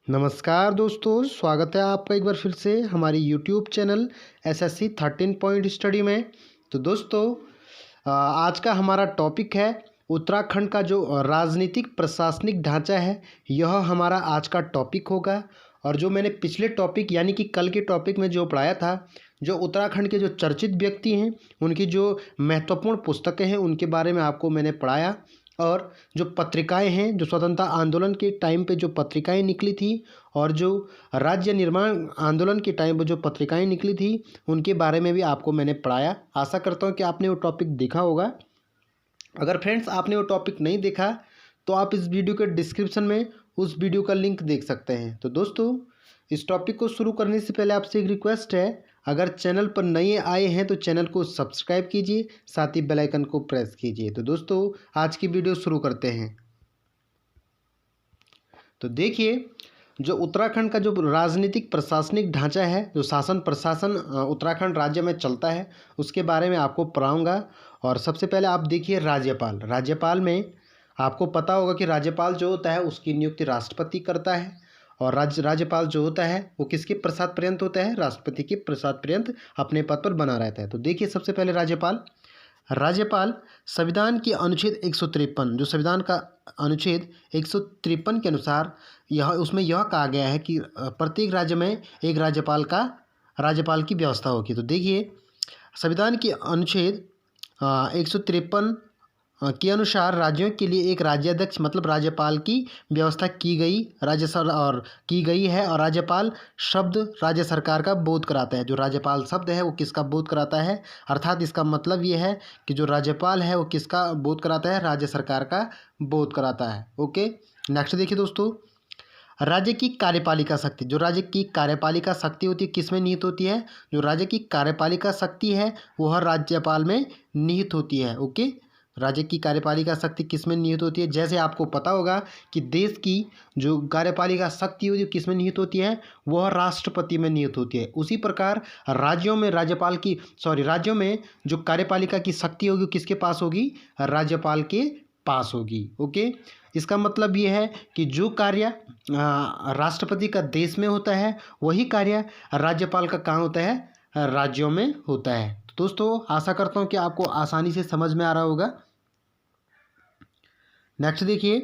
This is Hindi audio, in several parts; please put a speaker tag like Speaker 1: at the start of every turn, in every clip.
Speaker 1: नमस्कार दोस्तों, स्वागत है आपका एक बार फिर से हमारी YouTube channel SSC 13 point study में। तो दोस्तों, आज का हमारा टॉपिक है उत्तराखंड का जो राजनीतिक प्रशासनिक ढांचा है। यह हमारा आज का टॉपिक होगा। और जो मैंने पिछले टॉपिक यानी कि कल के टॉपिक में जो पढ़ाया था, जो उत्तराखंड के जो चर्चित व्यक्ति हैं उनकी जो महत्वपूर्ण पुस्तकें हैं उनके बारे में आपको मैंने पढ़ाया। और जो पत्रिकाएं हैं, जो स्वतंत्रता आंदोलन के टाइम पे जो पत्रिकाएं निकली थी और जो राज्य निर्माण आंदोलन के टाइम पे जो पत्रिकाएं निकली थी उनके बारे में भी आपको मैंने पढ़ाया। आशा करता हूं कि आपने वो टॉपिक देखा होगा। अगर फ्रेंड्स आपने वो टॉपिक नहीं देखा तो आप इस वीडियो के डिस्क्रिप्शन में उस वीडियो का लिंक देख सकते हैं। तो दोस्तों, इस टॉपिक को शुरू करने से पहले आपसे एक रिक्वेस्ट है, अगर चैनल पर नए आए हैं तो चैनल को सब्सक्राइब कीजिए, साथ ही बेल आइकन को प्रेस कीजिए। तो दोस्तों, आज की वीडियो शुरू करते हैं। तो देखिए, जो उत्तराखंड का जो राजनीतिक प्रशासनिक ढांचा है, जो शासन प्रशासन उत्तराखंड राज्य में चलता है, उसके बारे में आपको पढ़ाऊंगा। और सबसे पहले आप देखिए राज्यपाल। राज्यपाल में आपको पता होगा कि राज्यपाल जो होता है उसकी नियुक्ति राष्ट्रपति करता है। और राज्यपाल जो होता है वो किसके प्रसाद पर्यंत होता है? राष्ट्रपति के प्रसाद पर्यंत अपने पद पर बना रहता है। तो देखिए, सबसे पहले राज्यपाल संविधान की अनुच्छेद 153, जो संविधान का अनुच्छेद 153 के अनुसार उसमें यह कहा गया है कि प्रत्येक राज्य में एक राज्यपाल की व्यवस्था होगी। तो देखिए, संविधान के अनुच्छेद 153 के अनुसार राज्यों के लिए एक राज्याध्यक्ष मतलब राज्यपाल की व्यवस्था की गई है। और राज्यपाल शब्द राज्य सरकार का बोध कराता है। जो राज्यपाल शब्द है वो किसका बोध कराता है? अर्थात इसका मतलब ये है कि जो राज्यपाल है वो किसका बोध कराता है? राज्य सरकार का बोध कराता है। ओके, नेक्स्ट देखिए दोस्तों, राज्य की कार्यपालिका शक्ति। जो राज्य की कार्यपालिका शक्ति होती है किस में निहित होती है? जो राज्य की कार्यपालिका शक्ति है वह राज्यपाल में निहित होती है। ओके, राज्य की कार्यपालिका शक्ति किस में निहित होती है? जैसे आपको पता होगा कि देश की जो कार्यपालिका शक्ति होती है किस में निहित होती है? वह राष्ट्रपति में निहित होती है। उसी प्रकार राज्यों में जो कार्यपालिका की शक्ति होगी किसके पास होगी? राज्यपाल के पास होगी। ओके, इसका मतलब ये है कि जो कार्य राष्ट्रपति का देश में होता है वही कार्य राज्यपाल का कहाँ होता है? राज्यों में होता है। तो दोस्तों, आशा करता हूँ कि आपको आसानी से समझ में आ रहा होगा। नेक्स्ट देखिए,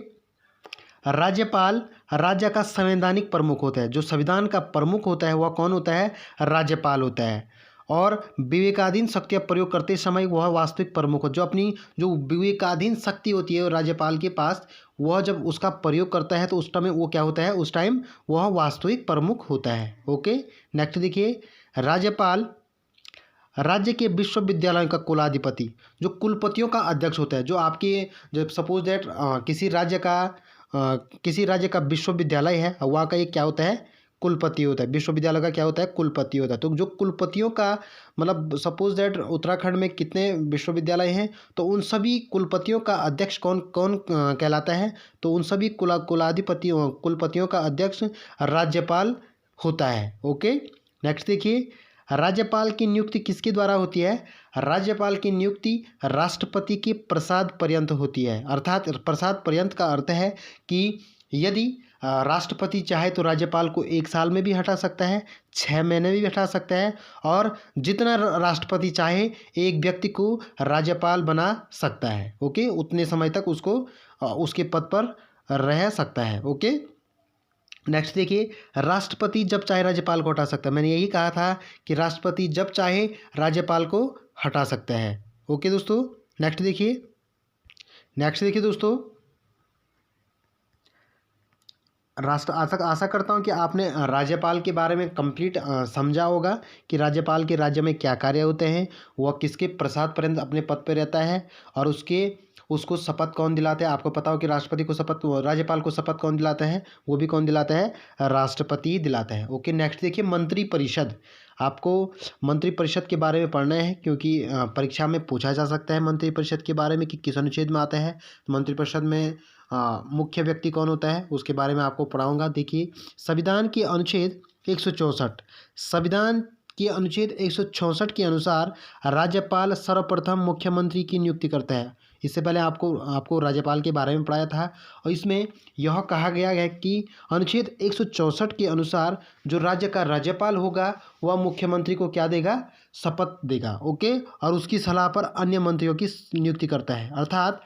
Speaker 1: राज्यपाल राज्य का संवैधानिक प्रमुख होता है। जो संविधान का प्रमुख होता है वह कौन होता है? राज्यपाल होता है। और विवेकाधीन शक्ति का प्रयोग करते समय वह वास्तविक प्रमुख हो। जो विवेकाधीन शक्ति होती है राज्यपाल के पास, वह जब उसका प्रयोग करता है तो उस टाइम वो क्या होता है? उस टाइम वह वास्तविक प्रमुख होता है। ओके, नेक्स्ट देखिए, राज्यपाल राज्य के विश्वविद्यालयों का कुलाधिपति, जो कुलपतियों का अध्यक्ष होता है। जब सपोज दैट किसी राज्य का विश्वविद्यालय है, वहाँ का एक क्या होता है? कुलपति होता है। विश्वविद्यालय का क्या होता है? कुलपति होता है। तो जो कुलपतियों का मतलब सपोज दैट उत्तराखंड में कितने विश्वविद्यालय हैं, तो उन सभी कुलपतियों का अध्यक्ष कौन कौन कहलाता है? तो उन सभी कुलपतियों का अध्यक्ष राज्यपाल होता है। ओके, नेक्स्ट देखिए, राज्यपाल की नियुक्ति किसके द्वारा होती है? राज्यपाल की नियुक्ति राष्ट्रपति के प्रसाद पर्यंत होती है। अर्थात प्रसाद पर्यंत का अर्थ है कि यदि राष्ट्रपति चाहे तो राज्यपाल को 1 साल में भी हटा सकता है, 6 महीने में भी हटा सकता है, और जितना राष्ट्रपति चाहे एक व्यक्ति को राज्यपाल बना सकता है। ओके, उतने समय तक उसको उसके पद पर रह सकता है। ओके, नेक्स्ट देखिए, राष्ट्रपति जब चाहे राज्यपाल को हटा सकता है। मैंने यही कहा था कि राष्ट्रपति जब चाहे राज्यपाल को हटा सकता है। ओके दोस्तों, नेक्स्ट देखिए दोस्तों, आशा करता हूँ कि आपने राज्यपाल के बारे में कंप्लीट समझा होगा कि राज्यपाल के राज्य में क्या कार्य होते हैं, वह किसके प्रसाद पर्यंत अपने पद पर रहता है, और उसको शपथ कौन दिलाता है। आपको पता हो कि राज्यपाल को शपथ कौन दिलाता है? वो भी कौन दिलाता है? राष्ट्रपति ही दिलाता है। ओके, नेक्स्ट देखिए, मंत्रिपरिषद। आपको मंत्रिपरिषद के बारे में पढ़ना है क्योंकि परीक्षा में पूछा जा सकता है मंत्रिपरिषद के बारे में कि किस अनुच्छेद में आता है। मंत्रिपरिषद में मुख्य व्यक्ति कौन होता है उसके बारे में आपको पढ़ाऊंगा। देखिए, संविधान के अनुच्छेद 164 के अनुसार राज्यपाल सर्वप्रथम मुख्यमंत्री की नियुक्ति करता है। इससे पहले आपको राज्यपाल के बारे में पढ़ाया था। और इसमें यह कहा गया है कि अनुच्छेद 164 के अनुसार जो राज्य का राज्यपाल होगा वह मुख्यमंत्री को क्या देगा, शपथ देगा। ओके, और उसकी सलाह पर अन्य मंत्रियों की नियुक्ति करता है। अर्थात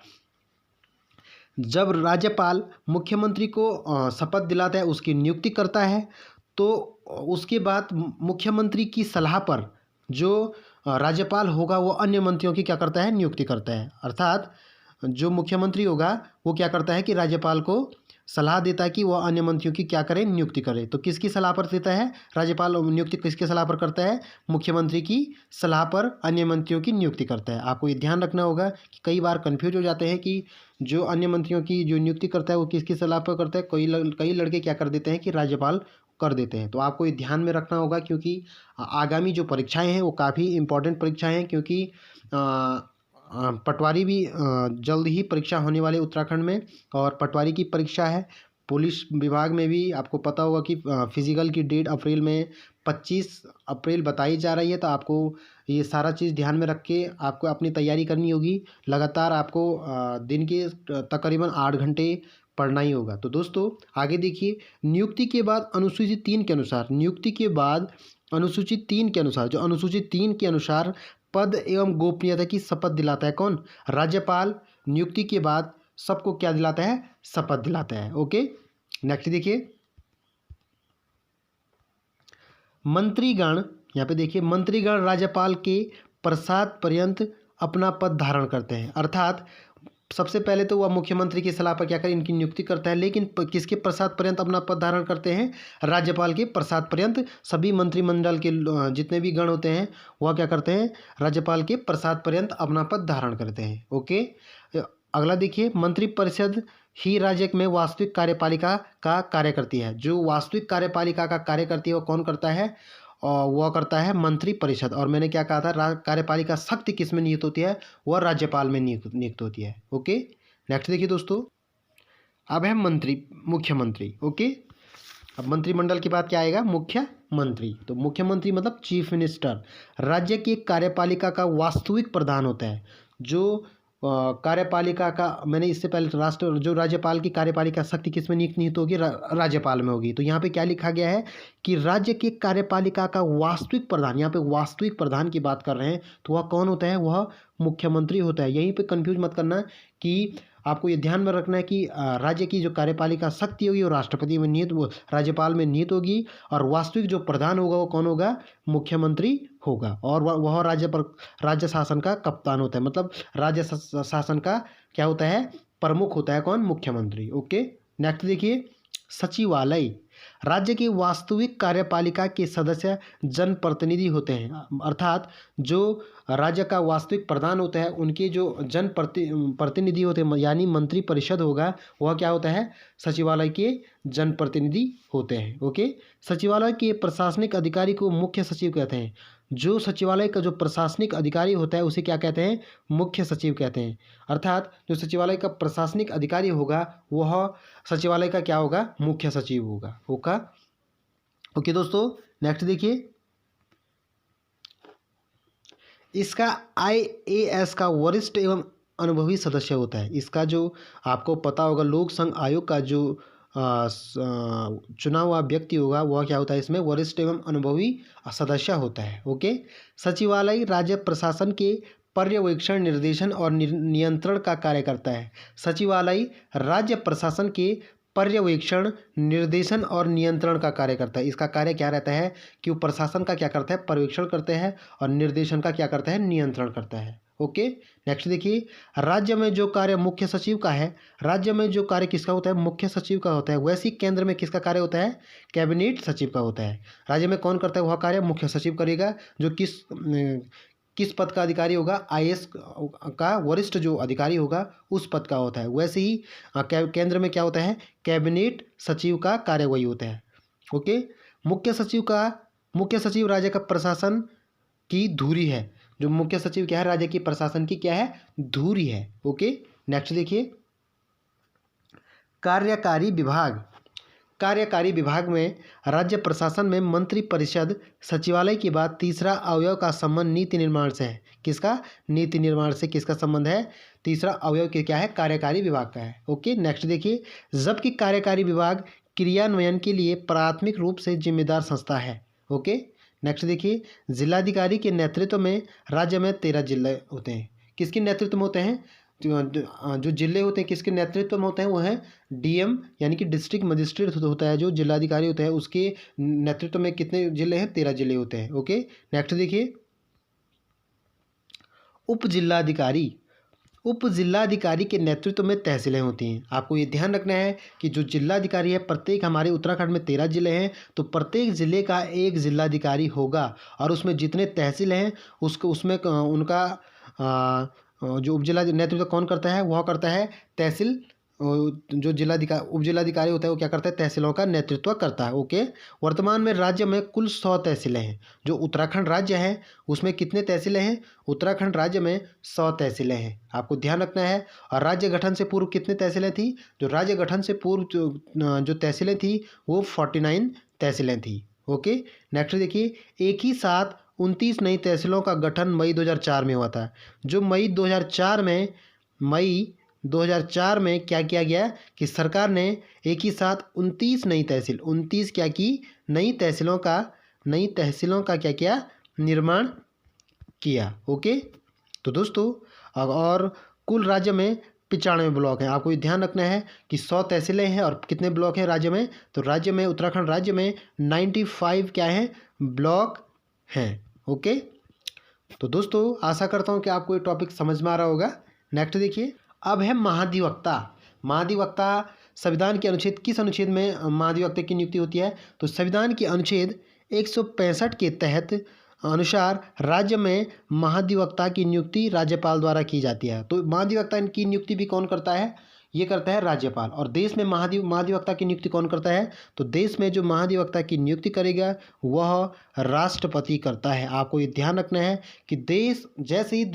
Speaker 1: जब राज्यपाल मुख्यमंत्री को शपथ दिलाता है, उसकी नियुक्ति करता है, तो उसके बाद मुख्यमंत्री की सलाह पर जो राज्यपाल होगा वो अन्य मंत्रियों की क्या करता है, नियुक्ति करता है। अर्थात जो मुख्यमंत्री होगा वो क्या करता है कि राज्यपाल को सलाह देता है कि वह अन्य मंत्रियों की क्या करे, नियुक्ति करे। तो किसकी सलाह पर देता है राज्यपाल, नियुक्ति किसके सलाह पर करता है, मुख्यमंत्री की सलाह पर अन्य मंत्रियों की नियुक्ति करता है। आपको ये ध्यान रखना होगा कि कई बार कन्फ्यूज हो जाते हैं कि जो अन्य मंत्रियों की जो नियुक्ति करता है वो किसकी सलाह पर करता है। कई लड़के क्या कर देते हैं कि राज्यपाल कर देते हैं। तो आपको ये ध्यान में रखना होगा, क्योंकि आगामी जो परीक्षाएं हैं वो काफ़ी इम्पोर्टेंट परीक्षाएं हैं, क्योंकि पटवारी भी जल्द ही परीक्षा होने वाले उत्तराखंड में, और पटवारी की परीक्षा है। पुलिस विभाग में भी आपको पता होगा कि फिजिकल की डेट अप्रैल में 25 अप्रैल बताई जा रही है। तो आपको ये सारा चीज़ ध्यान में रख के आपको अपनी तैयारी करनी होगी। लगातार आपको दिन के तकरीबन 8 घंटे पढ़ना ही होगा। तो दोस्तों आगे देखिए, नियुक्ति के बाद अनुसूची 3 के अनुसार, नियुक्ति के बाद अनुसूची 3 के अनुसार, जो अनुसूची 3 के अनुसार पद एवं गोपनीयता की शपथ दिलाता है कौन, राज्यपाल। नियुक्ति के बाद सबको क्या दिलाता है, शपथ दिलाता है। ओके, नेक्स्ट देखिए, मंत्रीगण। यहाँ पे देखिए, मंत्रीगण राज्यपाल के प्रसाद पर्यंत अपना पद धारण करते हैं। अर्थात सबसे पहले तो वह मुख्यमंत्री की सलाह पर क्या करें, इनकी नियुक्ति करता है, लेकिन किसके प्रसाद पर्यंत अपना पद धारण करते हैं, राज्यपाल के प्रसाद पर्यंत। सभी मंत्रिमंडल के जितने भी गण होते हैं वह क्या करते हैं, राज्यपाल के प्रसाद पर्यंत अपना पद धारण करते हैं। ओके, अगला देखिए, मंत्रिपरिषद ही राज्य में वास्तविक कार्यपालिका का कार्य करती है। जो वास्तविक कार्यपालिका का कार्य करती है वो कौन करता है, और वह करता है मंत्रिपरिषद। और मैंने क्या कहा था, कार्यपालिका शक्ति किस में नियुक्त होती है, वह राज्यपाल में नियुक्त होती है। ओके, नेक्स्ट देखिए दोस्तों, अब है मुख्यमंत्री। ओके, अब मंत्रिमंडल के बाद क्या आएगा, मुख्यमंत्री। तो मुख्यमंत्री मतलब चीफ मिनिस्टर, राज्य की कार्यपालिका का वास्तविक प्रधान होता है। जो कार्यपालिका का, मैंने इससे पहले जो राज्यपाल की कार्यपालिका शक्ति किस में नियुक्त होगी, राज्यपाल में होगी। तो यहाँ पे क्या लिखा गया है कि राज्य की कार्यपालिका का वास्तविक प्रधान, यहाँ पे वास्तविक प्रधान की बात कर रहे हैं, तो वह कौन होता है, वह मुख्यमंत्री होता है। यहीं पे कंफ्यूज मत करना कि आपको ये ध्यान में रखना है कि राज्य की जो कार्यपालिका शक्ति होगी वो राष्ट्रपति में निहित, वो राज्यपाल में निहित होगी, और वास्तविक जो प्रधान होगा वो कौन होगा, मुख्यमंत्री होगा। और वह राज्य शासन का कप्तान होता है, मतलब राज्य शासन का क्या होता है, प्रमुख होता है कौन, मुख्यमंत्री। ओके, नेक्स्ट देखिए, सचिवालय। राज्य की वास्तविक कार्यपालिका के सदस्य जनप्रतिनिधि होते हैं। अर्थात जो राज्य का वास्तविक प्रधान होता है उनके जो प्रतिनिधि होते हैं, यानी मंत्री परिषद होगा, वह क्या होता है, सचिवालय के जनप्रतिनिधि होते हैं। ओके, सचिवालय के प्रशासनिक अधिकारी को मुख्य सचिव कहते हैं। जो सचिवालय का जो प्रशासनिक अधिकारी होता है उसे क्या कहते हैं, मुख्य सचिव कहते हैं। अर्थात जो सचिवालय का प्रशासनिक अधिकारी होगा वह सचिवालय का क्या होगा, मुख्य सचिव होगा। ओके दोस्तों, नेक्स्ट देखिए, इसका IAS का वरिष्ठ एवं अनुभवी सदस्य होता है। इसका जो आपको पता होगा, लोक संघ आयोग का जो चुना हुआ व्यक्ति होगा वह क्या होता है, इसमें वरिष्ठ एवं अनुभवी सदस्य होता है। ओके, सचिवालय राज्य प्रशासन के पर्यवेक्षण, निर्देशन और नियंत्रण का कार्य करता है। सचिवालय राज्य प्रशासन के पर्यवेक्षण, निर्देशन और नियंत्रण का कार्य करता है। इसका कार्य क्या रहता है कि वो प्रशासन का क्या करता है, पर्यवेक्षण करते हैं, और निर्देशन का क्या करता है, नियंत्रण करता है। ओके, नेक्स्ट देखिए, राज्य में जो कार्य मुख्य सचिव का है, राज्य में जो कार्य किसका होता है, मुख्य सचिव का होता है, वैसे ही केंद्र में किसका कार्य होता है, कैबिनेट सचिव का होता है। राज्य में कौन करता है, वह कार्य मुख्य सचिव करेगा, जो किस पद का अधिकारी होगा, IAS का वरिष्ठ जो अधिकारी होगा उस पद का होता है। वैसे ही केंद्र में क्या होता है, कैबिनेट सचिव का कार्य वही होता है। ओके, मुख्य सचिव राज्य का प्रशासन की धुरी है। जो मुख्य सचिव क्या है, राज्य की प्रशासन की क्या है, धुरी है। ओके, नेक्स्ट देखिए, कार्यकारी विभाग। कार्यकारी विभाग में राज्य प्रशासन में मंत्री परिषद सचिवालय के बाद तीसरा अवयव का संबंध नीति निर्माण से है। किसका? नीति निर्माण से किसका संबंध है? तीसरा अवयव के क्या है? कार्यकारी विभाग का है। ओके, नेक्स्ट देखिए, जबकि कार्यकारी विभाग क्रियान्वयन के लिए प्राथमिक रूप से जिम्मेदार संस्था है। ओके, नेक्स्ट देखिए, जिलाधिकारी के नेतृत्व में राज्य में 13 जिले होते हैं। किसके नेतृत्व में होते हैं? जो जिले होते हैं किसके नेतृत्व में होते हैं? वो है डीएम यानी कि डिस्ट्रिक्ट मजिस्ट्रेट होता है, जो जिलाधिकारी होता है उसके नेतृत्व में कितने जिले हैं? 13 जिले होते हैं। ओके, नेक्स्ट देखिए, उप जिलाधिकारी के नेतृत्व में तहसीलें होती हैं। आपको ये ध्यान रखना है कि जो जिलाधिकारी है, प्रत्येक हमारे उत्तराखंड में 13 जिले हैं, तो प्रत्येक ज़िले का एक जिलाधिकारी होगा और उसमें जितने तहसील हैं उसमें उनका जो उप जिला नेतृत्व कौन करता है? वह करता है तहसील। जो उप जिलाधिकारी होता है वो क्या करता है? तहसीलों का नेतृत्व करता है। ओके, वर्तमान में राज्य में कुल 100 तहसीलें हैं। जो उत्तराखंड राज्य है उसमें कितने तहसीलें हैं? उत्तराखंड राज्य में 100 तहसीलें हैं, आपको ध्यान रखना है। और राज्य गठन से पूर्व कितने तहसीलें थी? जो राज्य गठन से पूर्व जो तहसीलें थी वो 49 तहसीलें थी। ओके, नेक्स्ट देखिए, एक ही साथ 29 नई तहसीलों का गठन मई 2004 में हुआ था। जो मई 2004 में क्या किया गया कि सरकार ने एक ही साथ 29 नई क्या की? नई तहसीलों का क्या किया? निर्माण किया। ओके, तो दोस्तों और कुल राज्य में 95 ब्लॉक हैं। आपको ये ध्यान रखना है कि 100 तहसीलें हैं और कितने ब्लॉक हैं राज्य में? तो राज्य में, उत्तराखंड राज्य में 95 क्या हैं? ब्लॉक हैं। ओके, तो दोस्तों आशा करता हूँ कि आपको ये टॉपिक समझ में आ रहा होगा। नेक्स्ट देखिए, अब है महाधिवक्ता। संविधान के अनुच्छेद, किस अनुच्छेद में महाधिवक्ता की नियुक्ति होती है? तो संविधान के अनुच्छेद 165 के तहत अनुसार राज्य में महाधिवक्ता की नियुक्ति राज्यपाल द्वारा की जाती है। तो महाधिवक्ता की नियुक्ति भी कौन करता है? ये करता है राज्यपाल। और देश में महाधिवक्ता की नियुक्ति कौन करता है? तो देश में जो महाधिवक्ता की नियुक्ति करेगा वह राष्ट्रपति करता है। आपको ये ध्यान रखना है कि जैसे ही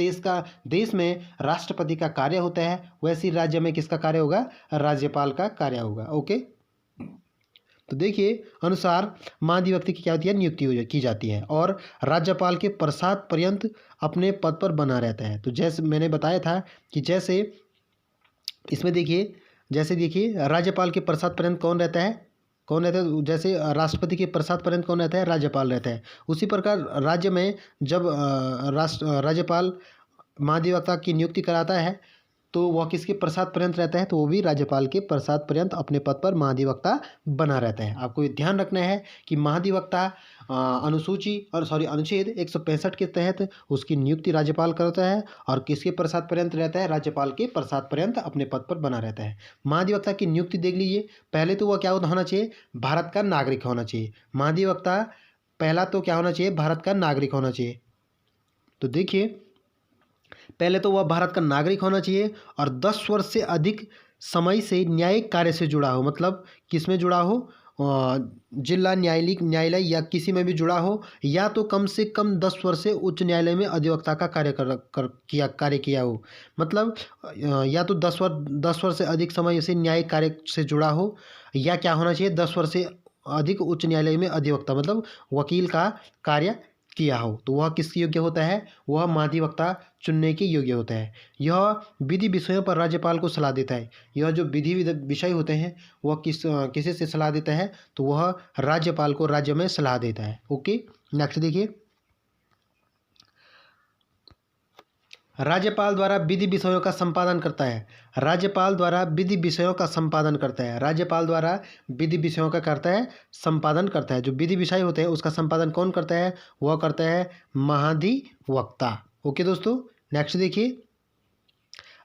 Speaker 1: देश में राष्ट्रपति का कार्य होता है, वैसे ही राज्य में किसका कार्य होगा? राज्यपाल का कार्य होगा। ओके, तो देखिए अनुसार महाधिवक्ता की क्या होती है? नियुक्ति की जाती है और राज्यपाल के प्रसाद पर्यंत अपने पद पर बना रहता है। तो जैसे मैंने बताया था कि जैसे इसमें देखिए, राज्यपाल के प्रसाद पर्यंत कौन रहता है? जैसे राष्ट्रपति के प्रसाद पर्यंत कौन रहता है? राज्यपाल रहता है। उसी प्रकार राज्य में जब राज्यपाल महाधिवक्ता की नियुक्ति कराता है तो वह किसके प्रसाद पर्यंत रहता है? तो वो भी राज्यपाल के प्रसाद पर्यंत अपने पद पर महाधिवक्ता बना रहता है। आपको ये ध्यान रखना है कि महाधिवक्ता अनुच्छेद 165 के तहत उसकी नियुक्ति राज्यपाल करता है और किसके प्रसाद पर्यंत रहता है? राज्यपाल के प्रसाद पर्यंत अपने पद पर बना रहता है। महाधिवक्ता की नियुक्ति देख लीजिए। पहले तो वह क्या होना चाहिए? भारत का नागरिक होना चाहिए। महाधिवक्ता पहला तो क्या होना चाहिए? भारत का नागरिक होना चाहिए। तो देखिए, पहले तो वह भारत का नागरिक होना चाहिए और 10 वर्ष से अधिक समय से न्यायिक कार्य से जुड़ा हो। मतलब किस में जुड़ा हो? जिला न्यायालय या किसी में भी जुड़ा हो, या तो कम से कम 10 वर्ष से उच्च न्यायालय में अधिवक्ता का कार्य किया हो। मतलब या तो 10 वर्ष से अधिक समय से न्यायिक कार्य से जुड़ा हो, या क्या होना चाहिए? 10 वर्ष से अधिक उच्च न्यायालय में अधिवक्ता मतलब वकील का कार्य किया हो। तो वह किसके योग्य होता है? वह महाधिवक्ता चुनने के योग्य होता है। यह विधि विषयों पर राज्यपाल को सलाह देता है। यह जो विधि विषय होते हैं वह किसी से सलाह देता है? तो वह राज्यपाल को राज्य में सलाह देता है। ओके, नेक्स्ट देखिए, राज्यपाल द्वारा विधि विषयों का संपादन करता है। राज्यपाल द्वारा विधि विषयों का संपादन करता है। जो विधि विषय होते हैं उसका संपादन कौन करता है? वह करता है महाधिवक्ता। ओके दोस्तों, नेक्स्ट देखिए,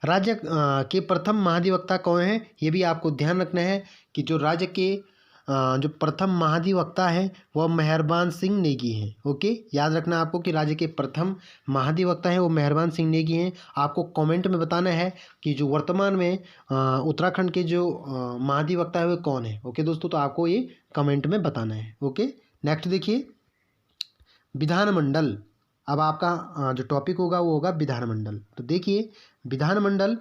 Speaker 1: राज्य के प्रथम महाधिवक्ता कौन है? ये भी आपको ध्यान रखना है कि जो राज्य के जो प्रथम महाधिवक्ता हैं वह मेहरबान सिंह नेगी हैं। ओके, याद रखना आपको कि राज्य के प्रथम महाधिवक्ता हैं वो मेहरबान सिंह नेगी हैं। आपको कमेंट में बताना है कि जो वर्तमान में उत्तराखंड के जो महाधिवक्ता है वो कौन है। ओके दोस्तों, तो आपको ये कमेंट में बताना है। ओके, नेक्स्ट देखिए, विधानमंडल। अब आपका जो टॉपिक होगा वो होगा विधानमंडल। तो देखिए, विधानमंडल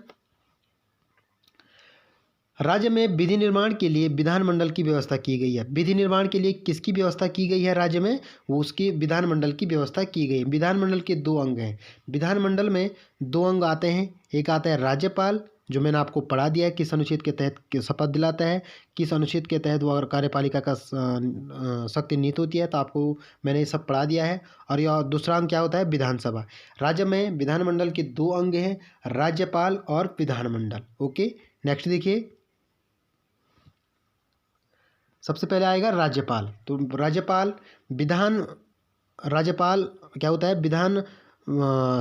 Speaker 1: राज्य में विधि निर्माण के लिए विधानमंडल की व्यवस्था की गई है। विधि निर्माण के लिए किसकी व्यवस्था की गई है राज्य में? वो उसकी विधानमंडल की व्यवस्था की गई है। विधानमंडल के दो अंग हैं। विधानमंडल में दो अंग आते हैं। एक आता है राज्यपाल, जो मैंने आपको पढ़ा दिया है किस अनुच्छेद के तहत शपथ दिलाता है, किस अनुच्छेद के तहत वो अगर कार्यपालिका का शक्ति नीत होती है, तो आपको मैंने ये सब पढ़ा दिया है। और यह दूसरा अंग क्या होता है? विधानसभा। राज्य में विधानमंडल के दो अंग हैं, राज्यपाल और विधानमंडल। ओके, नेक्स्ट देखिए, सबसे पहले आएगा राज्यपाल। तो राज्यपाल क्या होता है? विधान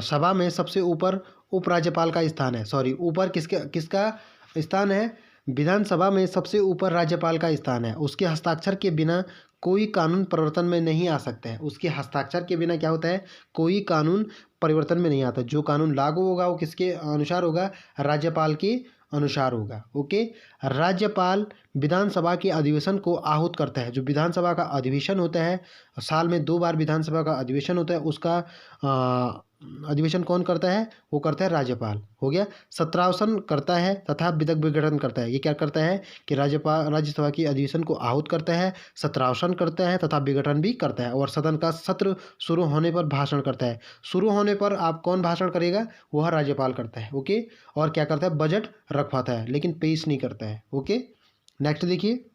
Speaker 1: सभा में सबसे ऊपर उपराज्यपाल का स्थान है। सॉरी, ऊपर किसका स्थान है? विधानसभा में सबसे ऊपर राज्यपाल का स्थान है। उसके हस्ताक्षर के बिना कोई कानून परिवर्तन में नहीं आ सकता है। उसके हस्ताक्षर के बिना क्या होता है? कोई कानून परिवर्तन में नहीं आता। जो कानून लागू होगा वो किसके अनुसार होगा? राज्यपाल के अनुसार होगा। ओके, राज्यपाल विधानसभा के अधिवेशन को आहूत करता है। जो विधानसभा का अधिवेशन होता है, साल में 2 बार विधानसभा का अधिवेशन होता है, उसका अधिवेशन कौन करता है? वो करता है राज्यपाल। हो गया। सत्रावसन करता है तथा विधक विघटन करता है। ये क्या करता है कि राज्यसभा की अधिवेशन को आहूत करता है, सत्रावसन करता है तथा विघटन भी करता है, और सदन का सत्र शुरू होने पर भाषण करता है। शुरू होने पर आप कौन भाषण करेगा? वह राज्यपाल करता है। ओके, और क्या करता है? बजट रखवाता है, लेकिन पेश नहीं करता है। ओके, नेक्स्ट देखिए,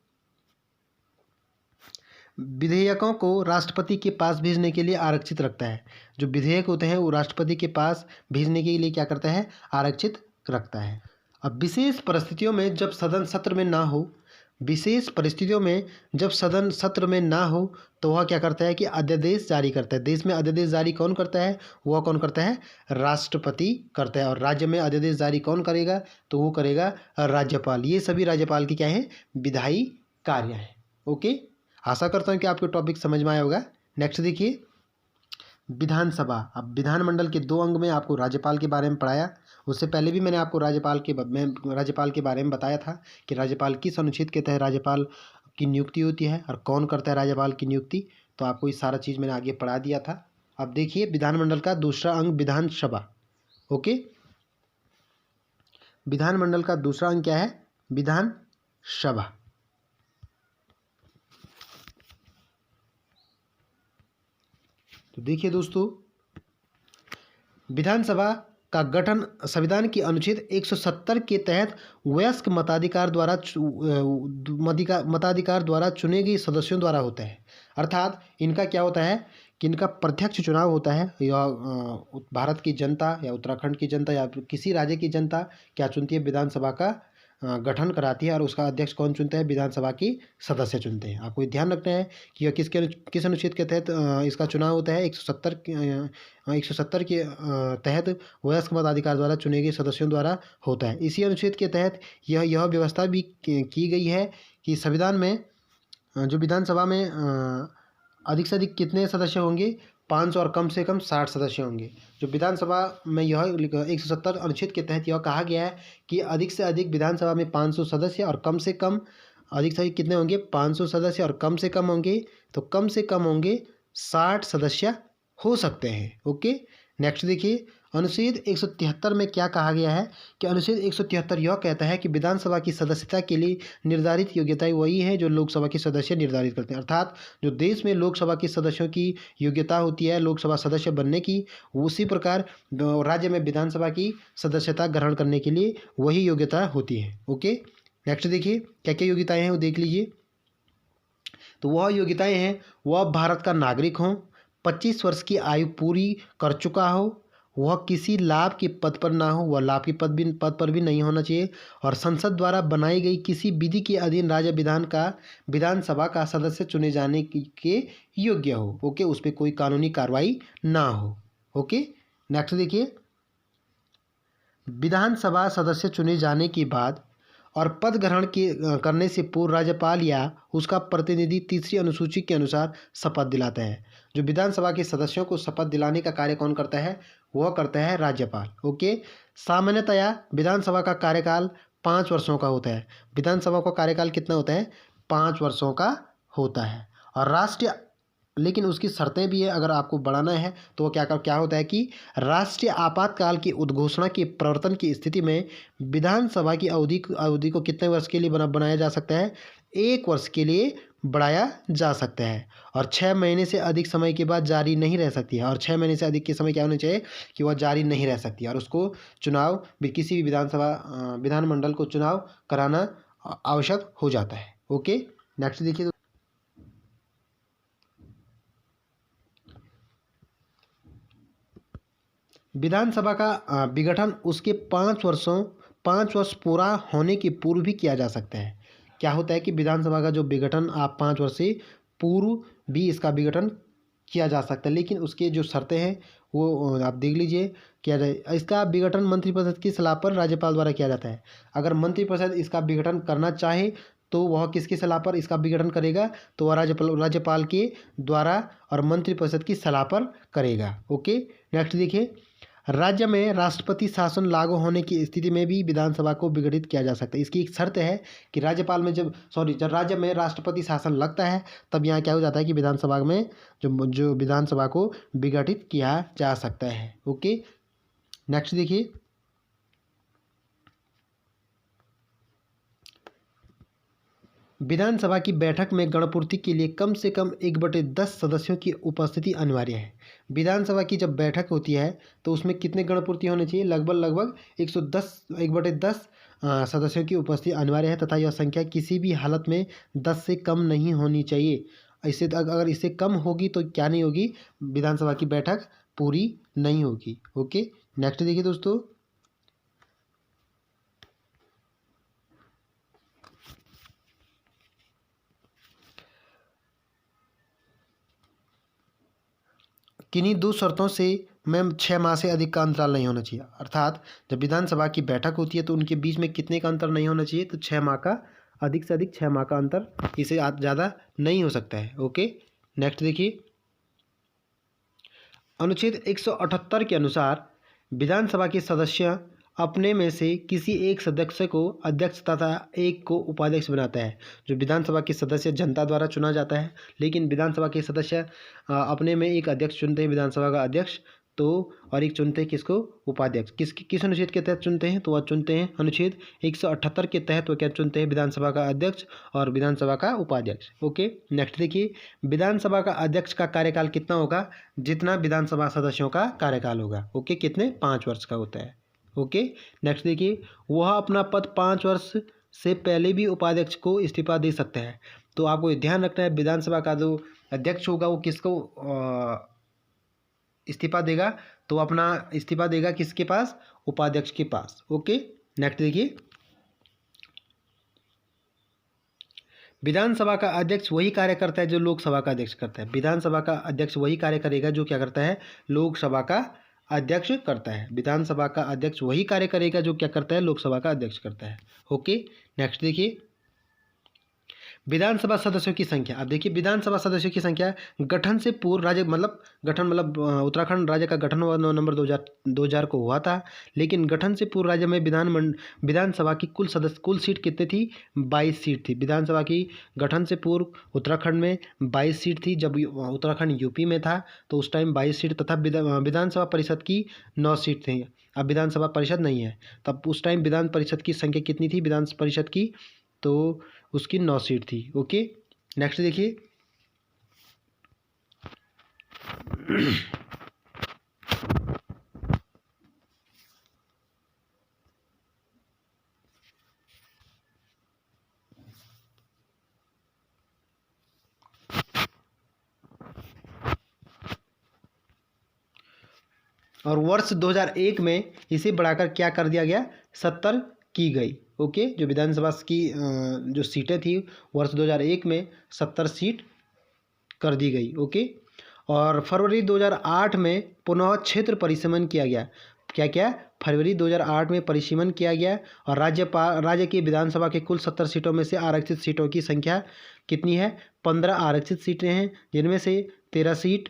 Speaker 1: विधेयकों को राष्ट्रपति के पास भेजने के लिए आरक्षित रखता है। जो विधेयक होते हैं वो राष्ट्रपति के पास भेजने के लिए क्या करता है? आरक्षित रखता है। अब विशेष परिस्थितियों में जब सदन सत्र में ना हो, तो वह क्या करता है कि अध्यादेश जारी करता है। देश में अध्यादेश जारी कौन करता है? वह कौन करता है? राष्ट्रपति करता है। और राज्य में अध्यादेश जारी कौन करेगा? तो वो करेगा राज्यपाल। ये सभी राज्यपाल की क्या है? विधायी कार्य है। ओके, आशा करता हूँ कि आपको टॉपिक समझ में आया होगा। नेक्स्ट देखिए, विधानसभा। अब विधानमंडल के दो अंग में आपको राज्यपाल के बारे में पढ़ाया। उससे पहले भी मैंने आपको राज्यपाल के बारे में बताया था कि राज्यपाल किस अनुच्छेद के तहत राज्यपाल की नियुक्ति होती है और कौन करता है राज्यपाल की नियुक्ति। तो आपको ये सारा चीज़ मैंने आगे पढ़ा दिया था। अब देखिए, विधानमंडल का दूसरा अंग विधानसभा। ओके, विधानमंडल का दूसरा अंग क्या है? विधानसभा। तो देखिए दोस्तों, विधानसभा का गठन संविधान की अनुच्छेद 170 के तहत वयस्क मताधिकार द्वारा चुने गए सदस्यों द्वारा होता है। अर्थात इनका क्या होता है कि इनका प्रत्यक्ष चुनाव होता है, या भारत की जनता या उत्तराखंड की जनता या किसी राज्य की जनता क्या चुनती है? विधानसभा का गठन कराती है, और उसका अध्यक्ष कौन चुनता है? विधानसभा की सदस्य चुनते हैं। आपको ध्यान रखना है कि यह किस अनुच्छेद के तहत इसका चुनाव होता है? 170 के तहत वयस्क मताधिकार द्वारा चुने गए सदस्यों द्वारा होता है। इसी अनुच्छेद के तहत यह व्यवस्था भी की गई है कि संविधान में जो विधानसभा में अधिक से अधिक कितने सदस्य होंगे? 500, और कम से कम 60 सदस्य होंगे। जो विधानसभा में यह 170 अनुच्छेद के तहत यह कहा गया है कि अधिक से अधिक विधानसभा में 500 सदस्य, और कम से कम अधिक से अधिक कितने होंगे? 500 सदस्य, और कम से कम होंगे, तो कम से कम होंगे 60 सदस्य हो सकते हैं। ओके, नेक्स्ट देखिए, अनुच्छेद 173 में क्या कहा गया है कि अनुच्छेद 173 यह कहता है कि विधानसभा की सदस्यता के लिए निर्धारित योग्यताएं वही है जो लोकसभा के सदस्य निर्धारित करते हैं। अर्थात जो देश में लोकसभा के सदस्यों की योग्यता होती है लोकसभा सदस्य बनने की, उसी प्रकार राज्य में विधानसभा की सदस्यता ग्रहण करने के लिए वही योग्यता होती है। ओके, नेक्स्ट देखिए, क्या क्या योग्यताएँ हैं वो देख लीजिए। तो वह योग्यताएँ हैं, वह भारत का नागरिक हो, 25 वर्ष की आयु पूरी कर चुका हो, वह किसी लाभ के पद पर ना हो, वह लाभ के पद पर भी नहीं होना चाहिए, और संसद द्वारा बनाई गई किसी विधि के अधीन राज्य विधानसभा का सदस्य चुने जाने के योग्य हो। ओके, उस पर कोई कानूनी कार्रवाई ना हो। ओके, नेक्स्ट देखिए, विधानसभा सदस्य चुने जाने के बाद और पद ग्रहण करने से पूर्व राज्यपाल या उसका प्रतिनिधि तीसरी अनुसूची के अनुसार शपथ दिलाता है। जो विधानसभा के सदस्यों को शपथ दिलाने का कार्य कौन करता है? वह करता है राज्यपाल। ओके, सामान्यतया विधानसभा का कार्यकाल 5 वर्षों का होता है। विधानसभा का कार्यकाल कितना होता है? 5 वर्षों का होता है। और लेकिन उसकी शर्तें भी है। अगर आपको बढ़ाना है तो वो क्या होता है कि राष्ट्रीय आपातकाल की उद्घोषणा के प्रवर्तन की स्थिति में विधानसभा की अवधि को कितने वर्ष के लिए बनाया जा सकता है? 1 वर्ष के लिए बढ़ाया जा सकता है और 6 महीने से अधिक समय के बाद जारी नहीं रह सकती है। और 6 महीने से अधिक के समय क्या होना चाहिए कि वह जारी नहीं रह सकती है और उसको चुनाव किसी भी विधानमंडल को चुनाव कराना आवश्यक हो जाता है। ओके, नेक्स्ट देखिए। विधानसभा का विघटन उसके 5 वर्ष पूरा होने के पूर्व भी किया जा सकता है। क्या होता है कि विधानसभा का जो विघटन आप 5 वर्ष से पूर्व भी इसका विघटन किया जा सकता है, लेकिन उसके जो शर्तें हैं वो आप देख लीजिए। किया जाए इसका विघटन मंत्रिपरिषद की सलाह पर राज्यपाल द्वारा किया जाता है। अगर मंत्रिपरिषद इसका विघटन करना चाहे तो वह किसकी सलाह पर इसका विघटन करेगा? तो वह राज्यपाल के द्वारा और मंत्रिपरिषद की सलाह पर करेगा। ओके, नेक्स्ट देखिए। राज्य में राष्ट्रपति शासन लागू होने की स्थिति में भी विधानसभा को विघटित किया जा सकता है। इसकी एक शर्त है कि जब राज्य में राष्ट्रपति शासन लगता है तब यहाँ क्या हो जाता है कि विधानसभा में जो विधानसभा को विघटित किया जा सकता है। ओके, नेक्स्ट देखिए। विधानसभा की बैठक में गणपूर्ति के लिए कम से कम 1/10 सदस्यों की उपस्थिति अनिवार्य है। विधानसभा की जब बैठक होती है तो उसमें कितने गणपूर्ति होने चाहिए? लगभग 1/10 सदस्यों की उपस्थिति अनिवार्य है तथा यह संख्या किसी भी हालत में 10 से कम नहीं होनी चाहिए। अगर इससे कम होगी तो क्या नहीं होगी? विधानसभा की बैठक पूरी नहीं होगी। ओके, नेक्स्ट देखिए दोस्तों। किन्हीं 2 शर्तों से में 6 माह से अधिक का अंतराल नहीं होना चाहिए। अर्थात जब विधानसभा की बैठक होती है तो उनके बीच में कितने का अंतर नहीं होना चाहिए? तो 6 माह का, अधिक से अधिक 6 माह का अंतर, इससे ज़्यादा नहीं हो सकता है। ओके, नेक्स्ट देखिए। अनुच्छेद 178 के अनुसार विधानसभा के सदस्य अपने में से किसी एक सदस्य को अध्यक्ष तथा एक को उपाध्यक्ष बनाता है। जो विधानसभा के सदस्य जनता द्वारा चुना जाता है, लेकिन विधानसभा के सदस्य अपने में एक अध्यक्ष चुनते हैं, विधानसभा का अध्यक्ष, तो और एक चुनते हैं किसको? उपाध्यक्ष। किस अनुच्छेद के तहत चुनते हैं? तो वह चुनते हैं अनुच्छेद 178 के तहत। वो क्या चुनते हैं? विधानसभा का अध्यक्ष और विधानसभा का उपाध्यक्ष। ओके, नेक्स्ट देखिए। विधानसभा का अध्यक्ष का कार्यकाल कितना होगा? जितना विधानसभा सदस्यों का कार्यकाल होगा। ओके, कितने? 5 वर्ष का होता है। ओके, नेक्स्ट देखिए। वह अपना पद 5 वर्ष से पहले भी उपाध्यक्ष को इस्तीफा दे सकता है। तो आपको ये ध्यान रखना है, विधानसभा का जो अध्यक्ष होगा वो किसको इस्तीफा देगा? तो अपना इस्तीफा देगा किसके पास? उपाध्यक्ष के पास। ओके, नेक्स्ट देखिए। विधानसभा का अध्यक्ष वही कार्य करता है जो लोकसभा का अध्यक्ष करता है। विधानसभा का अध्यक्ष वही कार्य करेगा जो क्या करता है? लोकसभा का अध्यक्ष करता है। विधानसभा का अध्यक्ष वही कार्य करेगा जो क्या करता है? लोकसभा का अध्यक्ष करता है। ओके, नेक्स्ट देखिए। विधानसभा सदस्यों की संख्या। अब देखिए, विधानसभा सदस्यों की संख्या गठन से पूर्व उत्तराखंड राज्य का गठन 9 नवंबर 2000 को हुआ था। लेकिन गठन से पूर्व राज्य में विधानसभा की कुल सीट कितनी थी? 22 सीट थी। विधानसभा की गठन से पूर्व उत्तराखंड में 22 सीट थी। जब उत्तराखंड यूपी में था तो उस टाइम 22 सीट तथा विधानसभा परिषद की 9 सीट थी। अब विधानसभा परिषद नहीं है, तब उस टाइम विधान परिषद की संख्या कितनी थी? विधान परिषद की तो उसकी 9 सीट थी। ओके, नेक्स्ट देखिए। और वर्ष 2001 में इसे बढ़ाकर क्या कर दिया गया? 70 की गई। ओके, जो विधानसभा की जो सीटें थी वर्ष 2001 में 70 सीट कर दी गई। ओके, और फरवरी 2008 में पुनः क्षेत्र परिसीमन किया गया। क्या फरवरी 2008 में परिसीमन किया गया और राज्य की विधानसभा के कुल 70 सीटों में से आरक्षित सीटों की संख्या कितनी है? 15 आरक्षित सीटें हैं, जिनमें से 13 सीट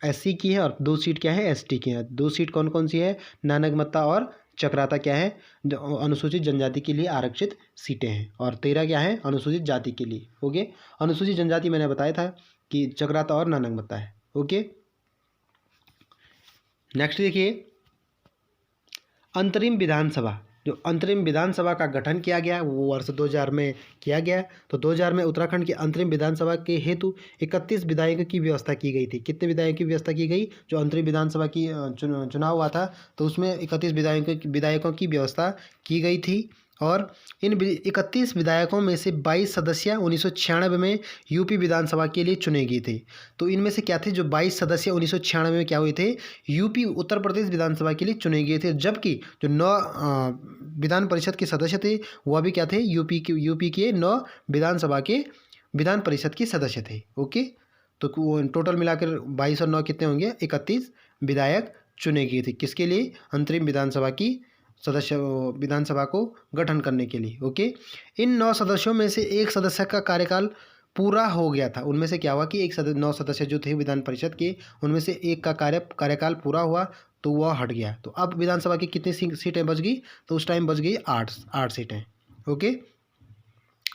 Speaker 1: SC की है और 2 सीट क्या है? ST की है। 2 सीट कौन कौन सी है? नानगमत्ता और चक्राता क्या है, अनुसूचित जनजाति के लिए आरक्षित सीटें हैं। और 13 क्या है, अनुसूचित जाति के लिए। ओके, अनुसूचित जनजाति मैंने बताया था कि चक्राता और नानंगमता है। ओके, नेक्स्ट देखिए, अंतरिम विधानसभा। जो अंतरिम विधानसभा का गठन किया गया वो वर्ष 2000 में किया गया। तो 2000 में उत्तराखंड की अंतरिम विधानसभा के हेतु 31 विधायकों की व्यवस्था की गई थी। कितने विधायकों की व्यवस्था की गई? जो अंतरिम विधानसभा की चुनाव हुआ था तो उसमें 31 विधायकों की व्यवस्था की गई थी। और इन 31 विधायकों में से 22 सदस्य 1996 में यूपी विधानसभा के लिए चुने गए थे। तो इनमें से क्या थे, जो 22 सदस्य 1996 में क्या हुए थे, यूपी उत्तर प्रदेश विधानसभा के लिए चुने गए थे। जबकि जो 9 विधान परिषद के सदस्य थे वह भी क्या थे, यूपी के 9 विधानसभा के विधान परिषद के सदस्य थे। ओके, तो टोटल मिलाकर 22 और 9 कितने होंगे, 31 विधायक चुने गए थे। किसके लिए? अंतरिम विधानसभा की सदस्य विधानसभा को गठन करने के लिए। ओके, इन 9 सदस्यों में से एक सदस्य का कार्यकाल पूरा हो गया था। उनमें से क्या हुआ कि 9 सदस्य जो थे विधान परिषद के, उनमें से एक का कार्यकाल पूरा हुआ तो वह हट गया। तो अब विधानसभा की कितनी सीटें बच गई? तो उस टाइम बच गई 8 सीटें। ओके,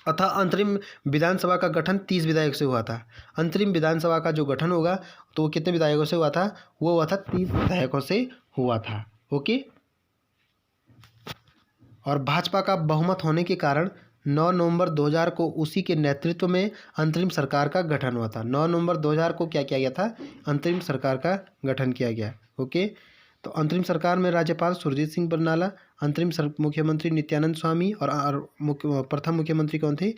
Speaker 1: अतः अंतरिम विधानसभा का गठन 30 विधायक से हुआ था। अंतरिम विधानसभा का जो गठन होगा तो वो कितने विधायकों से हुआ था? वो हुआ था 30 विधायकों से हुआ था। ओके, और भाजपा का बहुमत होने के कारण 9 नवंबर 2000 को उसी के नेतृत्व में अंतरिम सरकार का गठन हुआ था। 9 नवंबर 2000 को क्या किया गया था? अंतरिम सरकार का गठन किया गया। ओके, तो अंतरिम सरकार में राज्यपाल सुरजीत सिंह बरनाला, अंतरिम मुख्यमंत्री नित्यानंद स्वामी और प्रथम मुख्यमंत्री कौन थे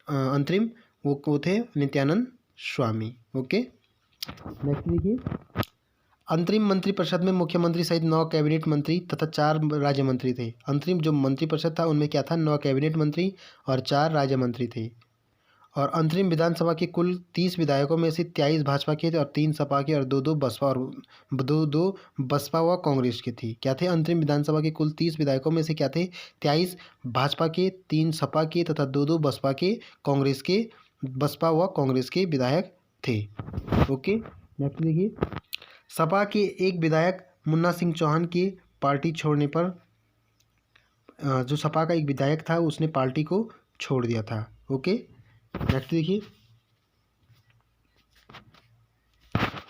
Speaker 1: अंतरिम? वो थे नित्यानंद स्वामी। ओके, नेक्स्ट देखिए, अंतरिम मंत्रिपरिषद में मुख्यमंत्री सहित 9 कैबिनेट मंत्री तथा 4 राज्य मंत्री थे। अंतरिम जो मंत्रिपरिषद था उनमें क्या था? 9 कैबिनेट मंत्री और 4 राज्य मंत्री थे। और अंतरिम विधानसभा के कुल 30 विधायकों में से 23 भाजपा के थे और 3 सपा के और 2 बसपा व कांग्रेस के थी। क्या थे? अंतरिम विधानसभा के कुल 30 विधायकों में से क्या थे? 23 भाजपा के, 3 सपा के तथा 2 बसपा व कांग्रेस के विधायक थे। ओके, नेक्स्ट देखिए, सपा के एक विधायक मुन्ना सिंह चौहान के पार्टी छोड़ने पर, जो सपा का एक विधायक था उसने पार्टी को छोड़ दिया था। ओके, नेक्स्ट देखिए,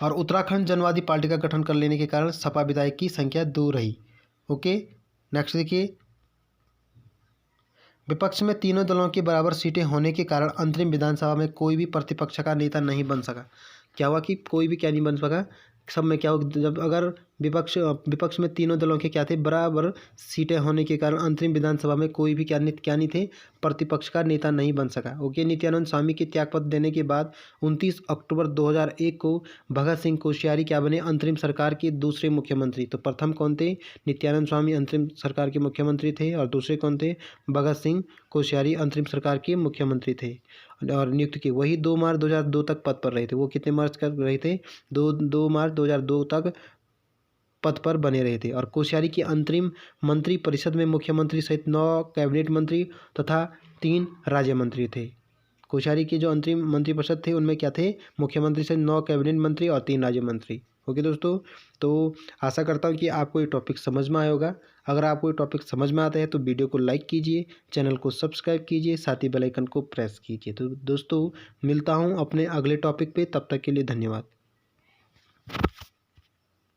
Speaker 1: और उत्तराखंड जनवादी पार्टी का गठन कर लेने के कारण सपा विधायक की संख्या 2 रही। ओके, नेक्स्ट देखिए, विपक्ष में तीनों दलों के बराबर सीटें होने के कारण अंतरिम विधानसभा में कोई भी प्रतिपक्ष का नेता नहीं बन सका। क्या हुआ कि कोई भी क्या नहीं बन सका? सब में क्या हो, जब अगर विपक्ष में तीनों दलों के क्या थे, बराबर सीटें होने के कारण अंतरिम विधानसभा में कोई भी क्या नहीं थे, प्रतिपक्ष का नेता नहीं बन सका। ओके, नित्यानंद स्वामी के त्यागपत्र देने के बाद 29 अक्टूबर 2001 को भगत सिंह कोश्यारी क्या बने? अंतरिम सरकार के दूसरे मुख्यमंत्री। तो प्रथम कौन थे? नित्यानंद स्वामी अंतरिम सरकार के मुख्यमंत्री थे और दूसरे कौन थे? भगत सिंह कोश्यारी अंतरिम सरकार के मुख्यमंत्री थे और नियुक्त किए। वही 2 मार्च 2002 तक पद पर रहे थे। वो कितने मार्च कर रहे थे? 2 मार्च 2002 तक पद पर बने रहे थे। और कोश्यारी की अंतरिम मंत्री परिषद में मुख्यमंत्री सहित 9 कैबिनेट मंत्री तथा 3 राज्य मंत्री थे। कोश्यारी के जो अंतरिम मंत्रिपरिषद थे उनमें क्या थे? मुख्यमंत्री सहित 9 कैबिनेट मंत्री और 3 राज्य मंत्री। ओके दोस्तों, तो आशा करता हूँ कि आपको ये टॉपिक समझ में आया होगा। अगर आपको ये टॉपिक समझ में आता है तो वीडियो को लाइक कीजिए, चैनल को सब्सक्राइब कीजिए, साथ ही बेल आइकन को प्रेस कीजिए। तो दोस्तों मिलता हूँ अपने अगले टॉपिक पे, तब तक के लिए धन्यवाद।